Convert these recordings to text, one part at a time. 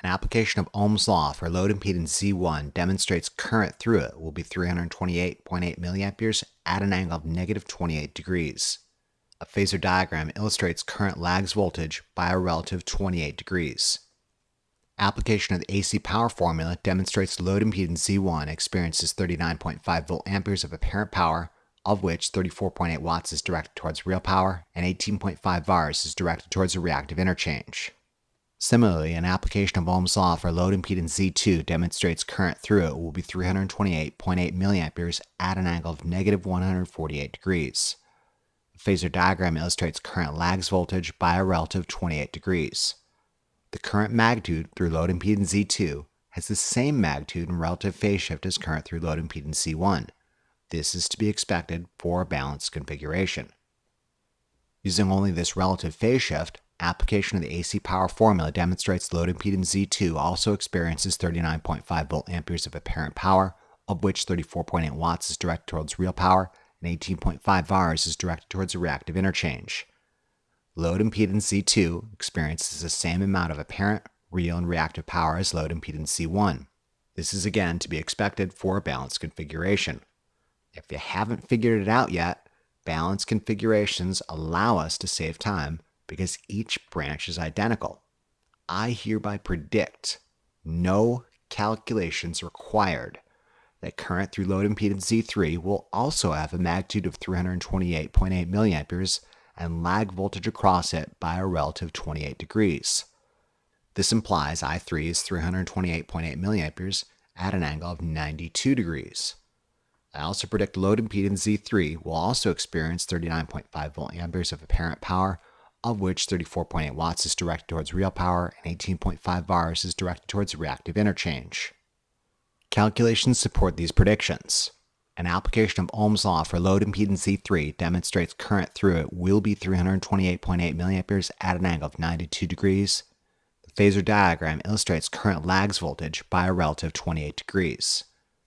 An application of Ohm's law for load impedance Z1 demonstrates current through it will be 328.8 milliamperes at an angle of negative 28 degrees. A phasor diagram illustrates current lags voltage by a relative 28 degrees. Application of the AC power formula demonstrates load impedance Z1 experiences 39.5 volt amperes of apparent power, of which 34.8 watts is directed towards real power and 18.5 VARs is directed towards a reactive interchange. Similarly, an application of Ohm's law for load impedance Z2 demonstrates current through it will be 328.8 milliamperes at an angle of negative 148 degrees. The phasor diagram illustrates current lags voltage by a relative 28 degrees. The current magnitude through load impedance Z2 has the same magnitude and relative phase shift as current through load impedance Z1. This is to be expected for a balanced configuration. Using only this relative phase shift, application of the AC power formula demonstrates load impedance Z2 also experiences 39.5 volt amperes of apparent power, of which 34.8 watts is directed towards real power and 18.5 VARs is directed towards a reactive interchange. Load impedance Z2 experiences the same amount of apparent, real, and reactive power as load impedance Z1. This is again to be expected for a balanced configuration. If you haven't figured it out yet, balanced configurations allow us to save time because each branch is identical. I hereby predict, no calculations required, that current through load impedance Z3 will also have a magnitude of 328.8 milliamperes and lag voltage across it by a relative 28 degrees. This implies I3 is 328.8 milliamperes at an angle of 92 degrees. I also predict load impedance Z3 will also experience 39.5 volt amperes of apparent power, of which 34.8 watts is directed towards real power and 18.5 VARs is directed towards reactive interchange. Calculations support these predictions. An application of Ohm's law for load impedance Z3 demonstrates current through it will be 328.8 milliamperes at an angle of 92 degrees. The phasor diagram illustrates current lags voltage by a relative 28 degrees.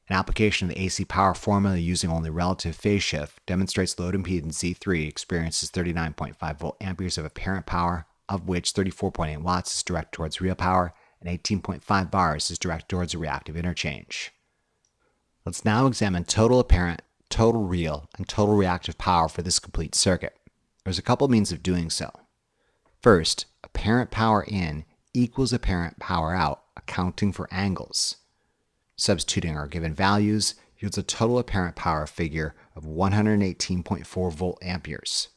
An application of the AC power formula using only relative phase shift demonstrates load impedance Z3 experiences 39.5 volt amperes of apparent power, of which 34.8 watts is directed towards real power and 18.5 VARs is directed towards a reactive interchange. Let's now examine total apparent, total real, and total reactive power for this complete circuit. There's a couple means of doing so. First, apparent power in equals apparent power out, accounting for angles. Substituting our given values yields a total apparent power figure of 118.4 volt amperes.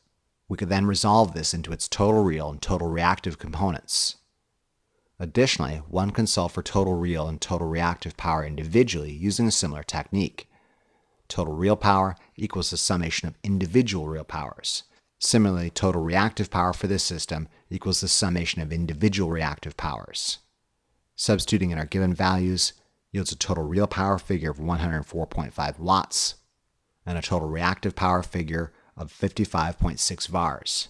We could then resolve this into its total real and total reactive components. Additionally, one can solve for total real and total reactive power individually using a similar technique. Total real power equals the summation of individual real powers. Similarly, total reactive power for this system equals the summation of individual reactive powers. Substituting in our given values yields a total real power figure of 104.5 watts and a total reactive power figure of 55.6 VARs.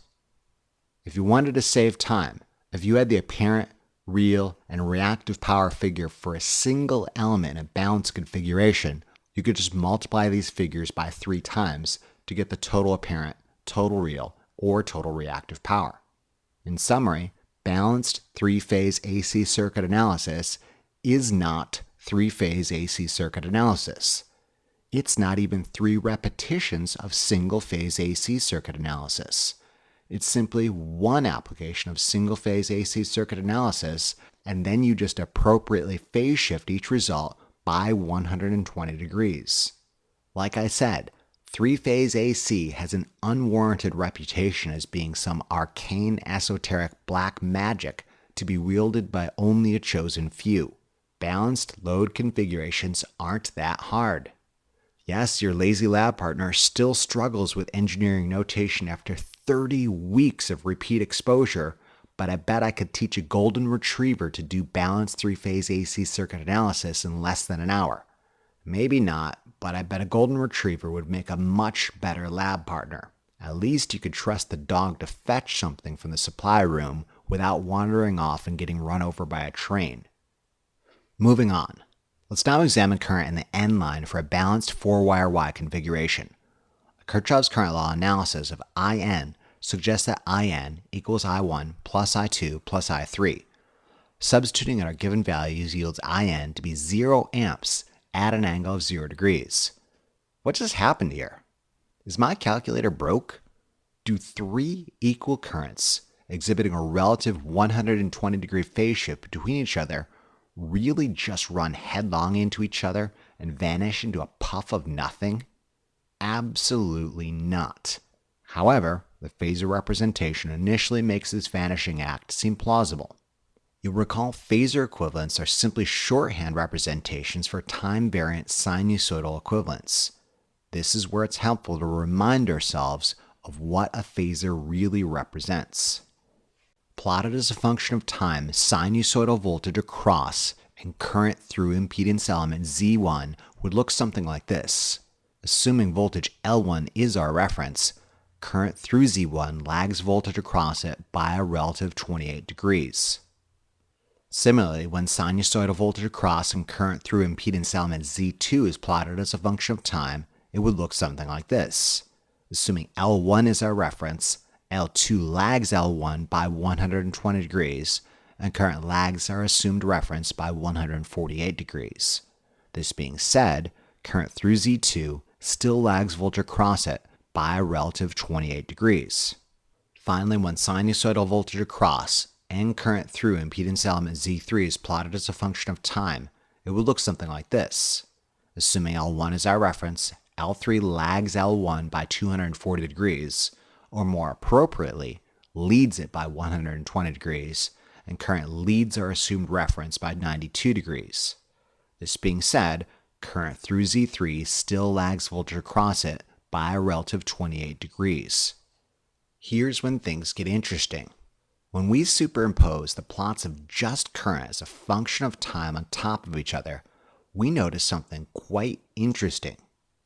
If you wanted to save time, if you had the apparent, real, and reactive power figure for a single element in a balanced configuration, you could just multiply these figures by 3 times to get the total apparent, total real, or total reactive power. In summary, balanced 3-phase AC circuit analysis is not 3-phase AC circuit analysis. It's not even 3 repetitions of single-phase AC circuit analysis. It's simply one application of single-phase AC circuit analysis, and then you just appropriately phase shift each result by 120 degrees. Like I said, 3-phase AC has an unwarranted reputation as being some arcane, esoteric black magic to be wielded by only a chosen few. Balanced load configurations aren't that hard. Yes, your lazy lab partner still struggles with engineering notation after 30 weeks of repeat exposure, but I bet I could teach a golden retriever to do balanced 3-phase AC circuit analysis in less than an hour. Maybe not, but I bet a golden retriever would make a much better lab partner. At least you could trust the dog to fetch something from the supply room without wandering off and getting run over by a train. Moving on. Let's now examine current in the N line for a balanced 4-wire Y configuration. A Kirchhoff's current law analysis of IN suggests that IN equals I1 plus I2 plus I3. Substituting in our given values yields IN to be 0 amps at an angle of 0 degrees. What just happened here? Is my calculator broke? Do three equal currents exhibiting a relative 120 degree phase shift between each other really just run headlong into each other and vanish into a puff of nothing? Absolutely not. However, the phasor representation initially makes this vanishing act seem plausible. You'll recall phasor equivalents are simply shorthand representations for time-variant sinusoidal equivalents. This is where it's helpful to remind ourselves of what a phasor really represents. Plotted as a function of time, sinusoidal voltage across and current through impedance element Z1 would look something like this. Assuming voltage L1 is our reference, current through Z1 lags voltage across it by a relative 28 degrees. Similarly, when sinusoidal voltage across and current through impedance element Z2 is plotted as a function of time, it would look something like this. Assuming L1 is our reference, L2 lags L1 by 120 degrees, and current lags our assumed reference by 148 degrees. This being said, current through Z2 still lags voltage across it by a relative 28 degrees. Finally, when sinusoidal voltage across and current through impedance element Z3 is plotted as a function of time, it would look something like this. Assuming L1 is our reference, L3 lags L1 by 240 degrees, or more appropriately, leads it by 120 degrees, and current leads our assumed reference by 92 degrees. This being said, current through Z3 still lags voltage across it by a relative 28 degrees. Here's when things get interesting. When we superimpose the plots of just current as a function of time on top of each other, we notice something quite interesting.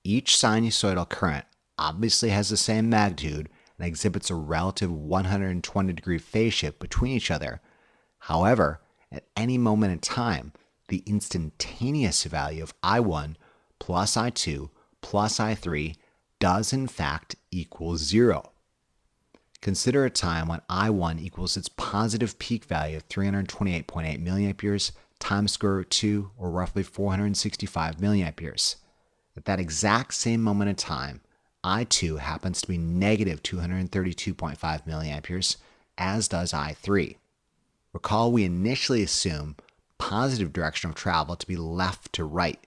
Each sinusoidal current obviously has the same magnitude and exhibits a relative 120 degree phase shift between each other. However, at any moment in time, the instantaneous value of I1 plus I2 plus I3 does in fact equal 0. Consider a time when I1 equals its positive peak value of 328.8 milliamperes times square root 2, or roughly 465 milliamperes. At that exact same moment in time, I2 happens to be negative 232.5 milliamperes, as does I3. Recall we initially assume positive direction of travel to be left to right.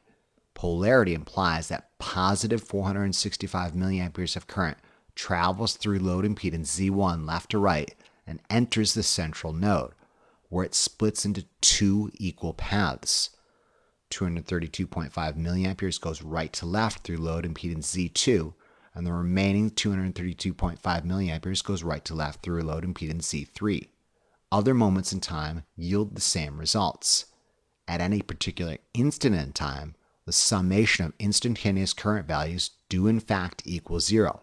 Polarity implies that positive 465 milliamperes of current travels through load impedance Z1 left to right and enters the central node, where it splits into two equal paths. 232.5 milliamperes goes right to left through load impedance Z2, and the remaining 232.5 milliamperes goes right to left through load impedance Z3. Other moments in time yield the same results. At any particular instant in time, the summation of instantaneous current values do in fact equal 0.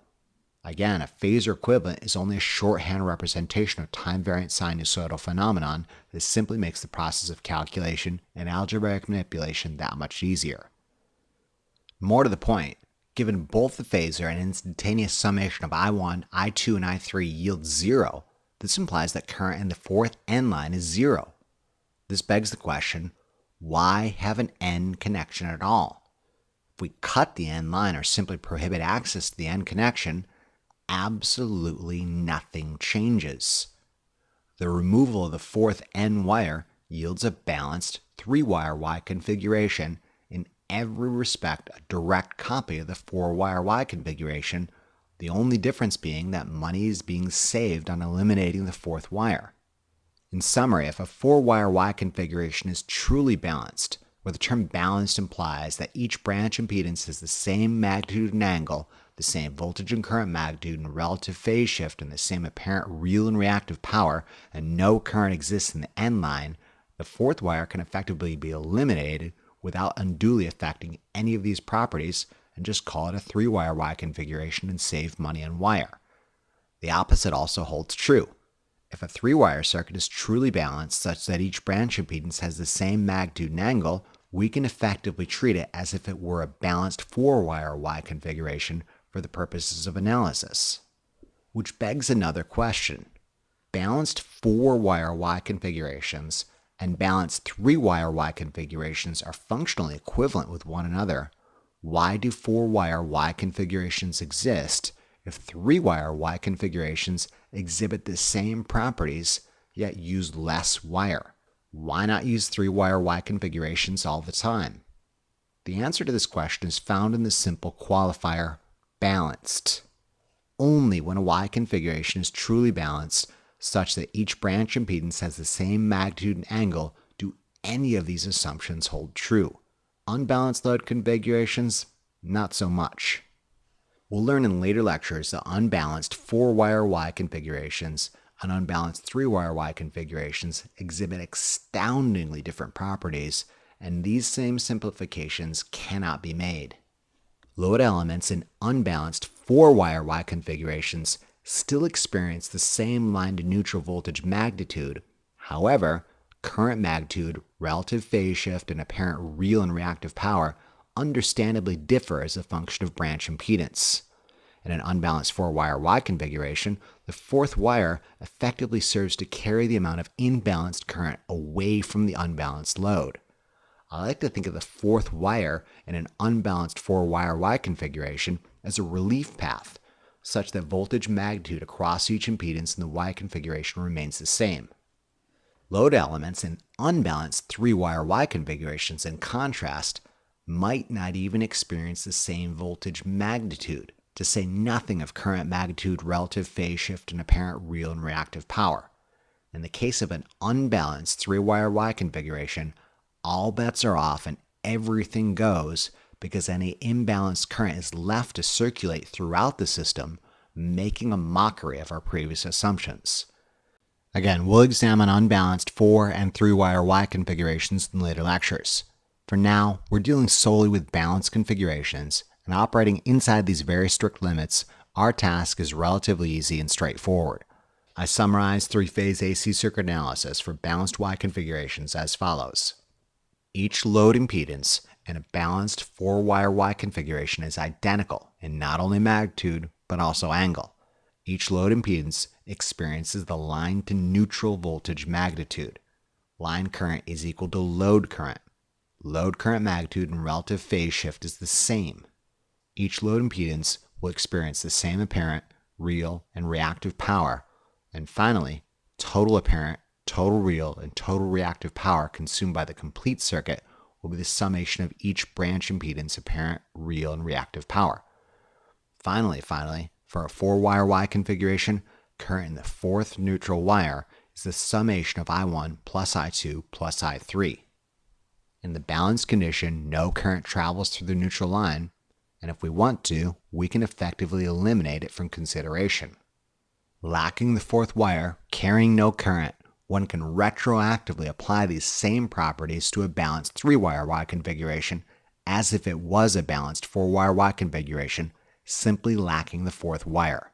Again, a phasor equivalent is only a shorthand representation of time-variant sinusoidal phenomenon that simply makes the process of calculation and algebraic manipulation that much easier. More to the point, given both the phasor and instantaneous summation of I1, I2, and I3 yields 0, this implies that current in the fourth n line is 0. This begs the question, why have an n connection at all? If we cut the n line or simply prohibit access to the n connection, absolutely nothing changes. The removal of the fourth n wire yields a balanced 3-wire Y configuration, in every respect a direct copy of the 4-wire Y configuration, the only difference being that money is being saved on eliminating the fourth wire. In summary, if a 4-wire Y configuration is truly balanced, where the term balanced implies that each branch impedance has the same magnitude and angle, the same voltage and current magnitude and relative phase shift, and the same apparent real and reactive power, and no current exists in the n line, the fourth wire can effectively be eliminated without unduly affecting any of these properties, and just call it a 3-wire Y configuration and save money on wire. The opposite also holds true. If a 3-wire circuit is truly balanced such that each branch impedance has the same magnitude and angle, we can effectively treat it as if it were a balanced 4-wire Y configuration for the purposes of analysis. Which begs another question. Balanced 4-wire Y configurations and balanced 3-wire Y configurations are functionally equivalent with one another, why do 4-wire Y configurations exist if 3-wire Y configurations exhibit the same properties yet use less wire? Why not use 3-wire Y configurations all the time? The answer to this question is found in the simple qualifier balanced. Only when a Y configuration is truly balanced, such that each branch impedance has the same magnitude and angle, do any of these assumptions hold true. Unbalanced load configurations, not so much. We'll learn in later lectures that unbalanced 4-wire Y configurations and unbalanced 3-wire Y configurations exhibit astoundingly different properties, and these same simplifications cannot be made. Load elements in unbalanced 4-wire Y configurations still experience the same line to neutral voltage magnitude. However, current magnitude, relative phase shift, and apparent real and reactive power understandably differ as a function of branch impedance. In an unbalanced 4-wire Y configuration, the fourth wire effectively serves to carry the amount of imbalanced current away from the unbalanced load. I like to think of the fourth wire in an unbalanced 4-wire Y configuration as a relief path, such that voltage magnitude across each impedance in the Y configuration remains the same. Load elements in unbalanced 3-wire Y configurations, in contrast, might not even experience the same voltage magnitude, to say nothing of current magnitude, relative phase shift, and apparent real and reactive power. In the case of an unbalanced 3-wire Y configuration, all bets are off and everything goes, because any imbalanced current is left to circulate throughout the system, making a mockery of our previous assumptions. Again, we'll examine unbalanced 4 and 3-wire Y configurations in later lectures. For now, we're dealing solely with balanced configurations, and operating inside these very strict limits, our task is relatively easy and straightforward. I summarize 3-phase AC circuit analysis for balanced Y configurations as follows. Each load impedance in a balanced 4-wire Y configuration is identical in not only magnitude, but also angle. Each load impedance experiences the line to neutral voltage magnitude. Line current is equal to load current. Load current magnitude and relative phase shift is the same. Each load impedance will experience the same apparent, real, and reactive power. And finally, total apparent, total real, and total reactive power consumed by the complete circuit will be the summation of each branch impedance apparent, real, and reactive power. Finally, for a 4-wire Y configuration, current in the fourth neutral wire is the summation of I1 plus I2 plus I3. In the balanced condition, no current travels through the neutral line, and if we want to, we can effectively eliminate it from consideration. Lacking the fourth wire, carrying no current, one can retroactively apply these same properties to a balanced 3-wire Y configuration as if it was a balanced 4-wire Y configuration, simply lacking the fourth wire.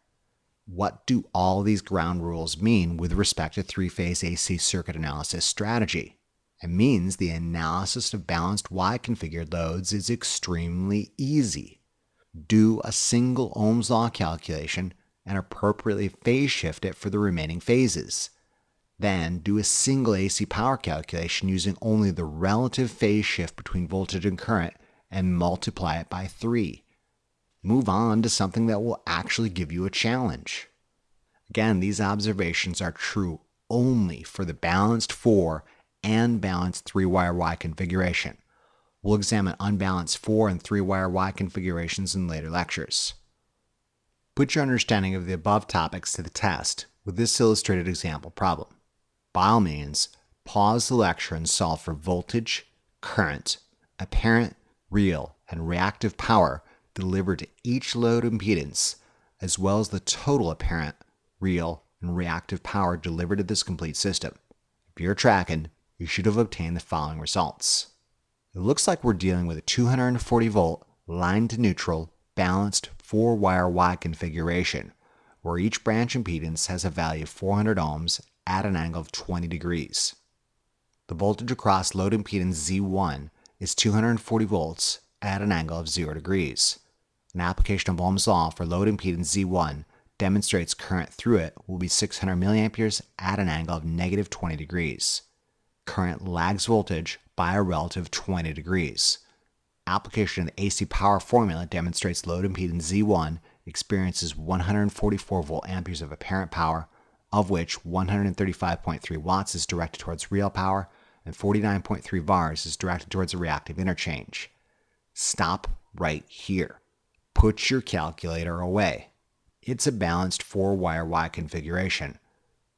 What do all these ground rules mean with respect to 3-phase AC circuit analysis strategy? It means the analysis of balanced Y-configured loads is extremely easy. Do a single Ohm's law calculation and appropriately phase shift it for the remaining phases. Then do a single AC power calculation using only the relative phase shift between voltage and current and multiply it by 3. Move on to something that will actually give you a challenge. Again, these observations are true only for the balanced 4 and balanced 3-wire Y configuration. We'll examine unbalanced 4 and 3-wire Y configurations in later lectures. Put your understanding of the above topics to the test with this illustrated example problem. By all means, pause the lecture and solve for voltage, current, apparent, real, and reactive power delivered to each load impedance, as well as the total apparent, real, and reactive power delivered to this complete system. If you're tracking, you should have obtained the following results. It looks like we're dealing with a 240 volt line to neutral balanced 4-wire Y configuration, where each branch impedance has a value of 400 ohms at an angle of 20 degrees. The voltage across load impedance Z1 is 240 volts at an angle of 0 degrees. An application of Ohm's law for load impedance Z1 demonstrates current through it will be 600 milliamperes at an angle of negative 20 degrees. current lags voltage by a relative 20 degrees. Application of the AC power formula demonstrates load impedance Z1 experiences 144 volt amperes of apparent power, of which 135.3 watts is directed towards real power and 49.3 VARs is directed towards a reactive interchange. Stop right here. Put your calculator away. It's a balanced 4-wire Y configuration.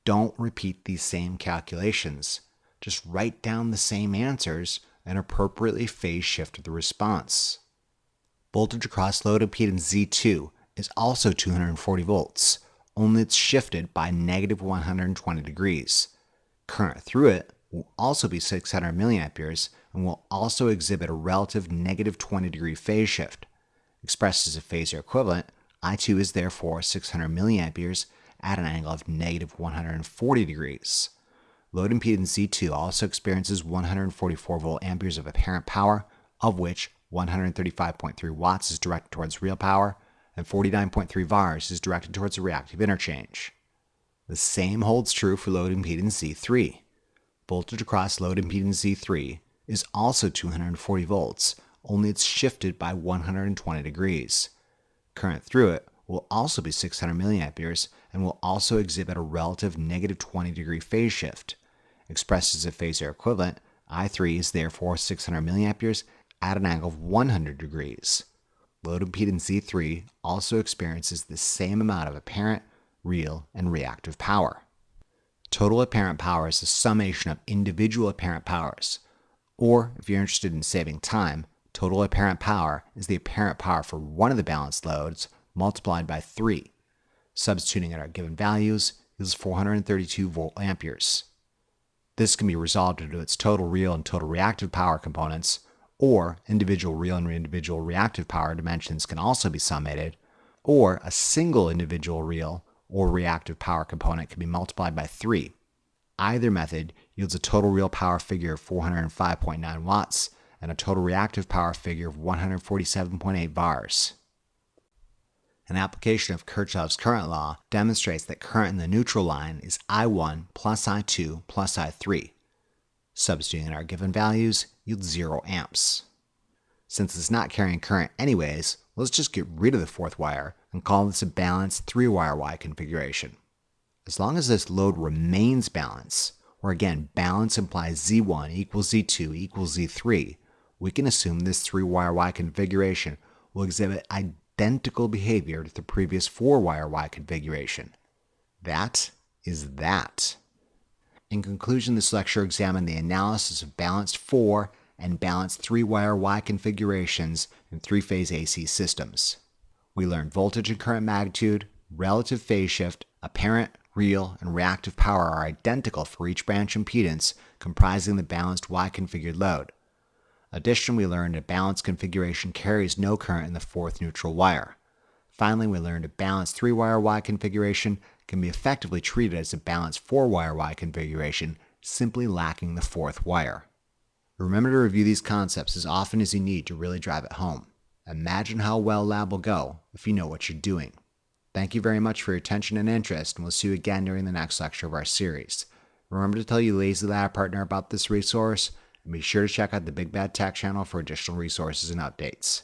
Don't repeat these same calculations. Just write down the same answers and appropriately phase shift the response. Voltage across load impedance Z2 is also 240 volts, only it's shifted by negative 120 degrees. Current through it will also be 600 milliamperes and will also exhibit a relative negative 20 degree phase shift. Expressed as a phasor equivalent, I2 is therefore 600 milliamperes at an angle of negative 140 degrees. Load impedance Z2 also experiences 144 volt amperes of apparent power, of which 135.3 watts is directed towards real power and 49.3 VARs is directed towards a reactive interchange. The same holds true for load impedance Z3. Voltage across load impedance Z3 is also 240 volts, only it's shifted by 120 degrees. Current through it will also be 600 milliamperes and will also exhibit a relative negative 20 degree phase shift. Expressed as a phasor equivalent, I3 is therefore 600 milliamperes at an angle of 100 degrees. Load impedance Z3 also experiences the same amount of apparent, real, and reactive power. Total apparent power is the summation of individual apparent powers. Or, if you're interested in saving time, total apparent power is the apparent power for one of the balanced loads multiplied by 3. Substituting at our given values is 432 volt amperes. This can be resolved into its total real and total reactive power components, or individual real and individual reactive power dimensions can also be summated, or a single individual real or reactive power component can be multiplied by 3. Either method yields a total real power figure of 405.9 watts and a total reactive power figure of 147.8 VARs. An application of Kirchhoff's current law demonstrates that current in the neutral line is I1 plus I2 plus I3. Substituting in our given values yields 0 amps. Since it's not carrying current anyways, let's just get rid of the fourth wire and call this a balanced 3-wire Y configuration. As long as this load remains balanced, or again, balance implies Z1 equals Z2 equals Z3, we can assume this 3-wire Y configuration will exhibit identical behavior to the previous 4-wire Y configuration. That is that. In conclusion, this lecture examined the analysis of balanced 4 and balanced 3-wire Y configurations in 3-phase AC systems. We learned voltage and current magnitude, relative phase shift, apparent, real, and reactive power are identical for each branch impedance comprising the balanced Y-configured load. Additionally, we learned a balanced configuration carries no current in the fourth neutral wire. Finally, we learned a balanced 3-wire Y configuration can be effectively treated as a balanced 4-wire Y configuration, simply lacking the fourth wire. Remember to review these concepts as often as you need to really drive it home. Imagine how well lab will go if you know what you're doing. Thank you very much for your attention and interest, and we'll see you again during the next lecture of our series. Remember to tell your Lazy Lab partner about this resource, and be sure to check out the Big Bad Tech channel for additional resources and updates.